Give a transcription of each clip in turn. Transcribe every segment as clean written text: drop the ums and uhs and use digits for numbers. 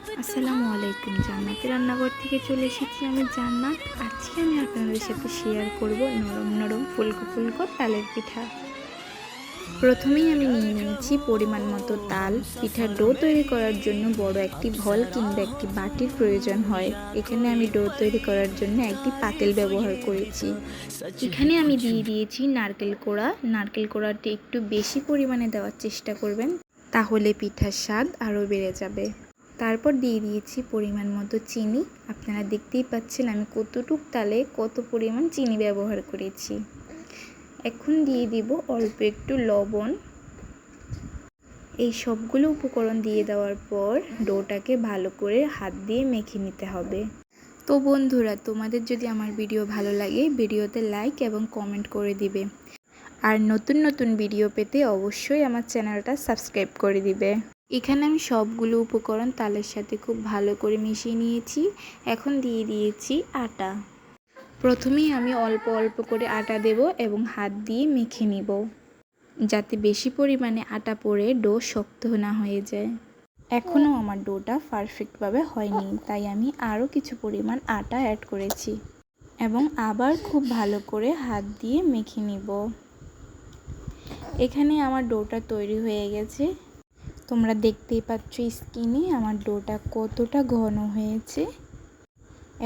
আসসালামু আলাইকুম। জান্নাতের রান্নাঘর থেকে চলে এসেছি আমি জান্নাত। আজকে আমি আপনাদের সাথে শেয়ার করব নরম নরম ফুলকো ফুলকো তালের পিঠা। প্রথমেই আমি নিয়ে নিয়েছি পরিমাণ মতো তাল। পিঠার ডো তৈরি করার জন্য বড় একটি ভল কিংবা একটি বাটির প্রয়োজন হয়। এখানে আমি ডো তৈরি করার জন্য একটি পাতিল ব্যবহার করেছি। এখানে আমি দিয়ে দিয়েছি নারকেল কোড়া। নারকেল কোড়াটি একটু বেশি পরিমাণে দেওয়ার চেষ্টা করবেন, তাহলে পিঠার স্বাদ আরও বেড়ে যাবে। তারপর দিয়ে দিয়েছি পরিমাণ মতো চিনি। আপনারা দেখতেই পাচ্ছেন আমি কতটুক তালে কত পরিমাণ চিনি ব্যবহার করেছি। এখন দিয়ে দিব অল্প একটু লবণ। এই সবগুলো উপকরণ দিয়ে দেওয়ার পর ডোটাকে ভালো করে হাত দিয়ে মেখে নিতে হবে। তো বন্ধুরা, তোমাদের যদি আমার ভিডিও ভালো লাগে ভিডিওতে লাইক এবং কমেন্ট করে দিবে, আর নতুন নতুন ভিডিও পেতে অবশ্যই আমার চ্যানেলটা সাবস্ক্রাইব করে দিবে। এখানে আমি সবগুলো উপকরণ তালের সাথে খুব ভালো করে মিশিয়ে নিয়েছি। এখন দিয়ে দিয়েছি আটা। প্রথমেই আমি অল্প অল্প করে আটা দেব এবং হাত দিয়ে মেখে নিব, যাতে বেশি পরিমাণে আটা পড়ে ডো শক্ত না হয়ে যায়। এখনও আমার ডোটা পারফেক্টভাবে হয়নি, তাই আমি আরও কিছু পরিমাণ আটা অ্যাড করেছি এবং আবার খুব ভালো করে হাত দিয়ে মেখে নিব। এখানে আমার ডোটা তৈরি হয়ে গেছে। তোমরা দেখতেই পাচ্ছ স্কিনে আমার ডোটা কতটা ঘন হয়েছে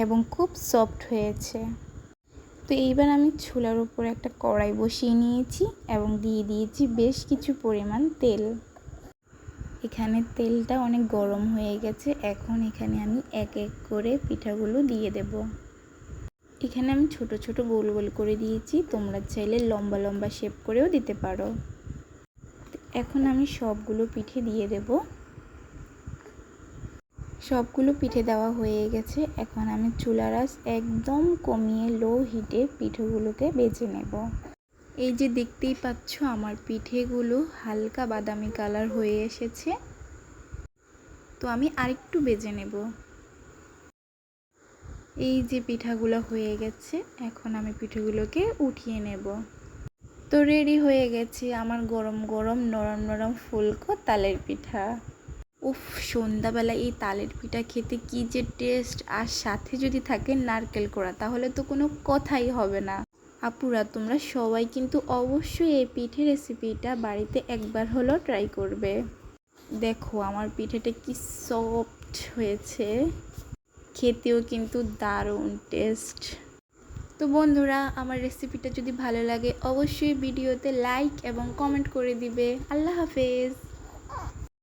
এবং খুব সফট হয়েছে। তো এইবার আমি চুলার উপরে একটা কড়াই বসিয়ে নিয়েছি এবং দিয়ে দিয়েছি বেশ কিছু পরিমাণ তেল। এখানে তেলটা অনেক গরম হয়ে গেছে। এখন এখানে আমি এক এক করে পিঠাগুলো দিয়ে দেব। এখানে আমি ছোট ছোট গোল গোল করে দিয়েছি, তোমরা চাইলে লম্বা লম্বা শেপ করেও দিতে পারো। এখন আমি সবগুলো পিঠে দিয়ে দেব। সবগুলো পিঠে দেওয়া হয়ে গেছে। এখন আমি চুলার আঁচ একদম কমিয়ে লো হিটে পিঠেগুলোকে ভেজে নেব। এই যে দেখতেই পাচ্ছ আমার পিঠেগুলো হালকা বাদামি কালার হয়ে এসেছে। তো আমি আরেকটু ভেজে নেব। এই যে পিঠাগুলো হয়ে গেছে, এখন আমি পিঠেগুলোকে উঠিয়ে নেব। তো রেডি হয়ে গেছে আমার গরম গরম নরম নরম ফুলকো তালের পিঠা। উফ, সন্ধ্যাবেলা এই তালের পিঠা খেতে কি যে টেস্ট, আর সাথে যদি থাকে নারকেল কোড়া তাহলে তো কোনো কথাই হবে না। আপুরা, তোমরা সবাই কিন্তু অবশ্যই এই পিঠে রেসিপিটা বাড়িতে একবার হলেও ট্রাই করবে। দেখো আমার পিঠেটা কি সফট হয়েছে, খেতেও কিন্তু দারুণ টেস্ট। তো বন্ধুরা, আমার রেসিপিটা যদি ভালো লাগে অবশ্যই ভিডিওতে লাইক এবং কমেন্ট করে দিবে। আল্লাহ হাফেজ।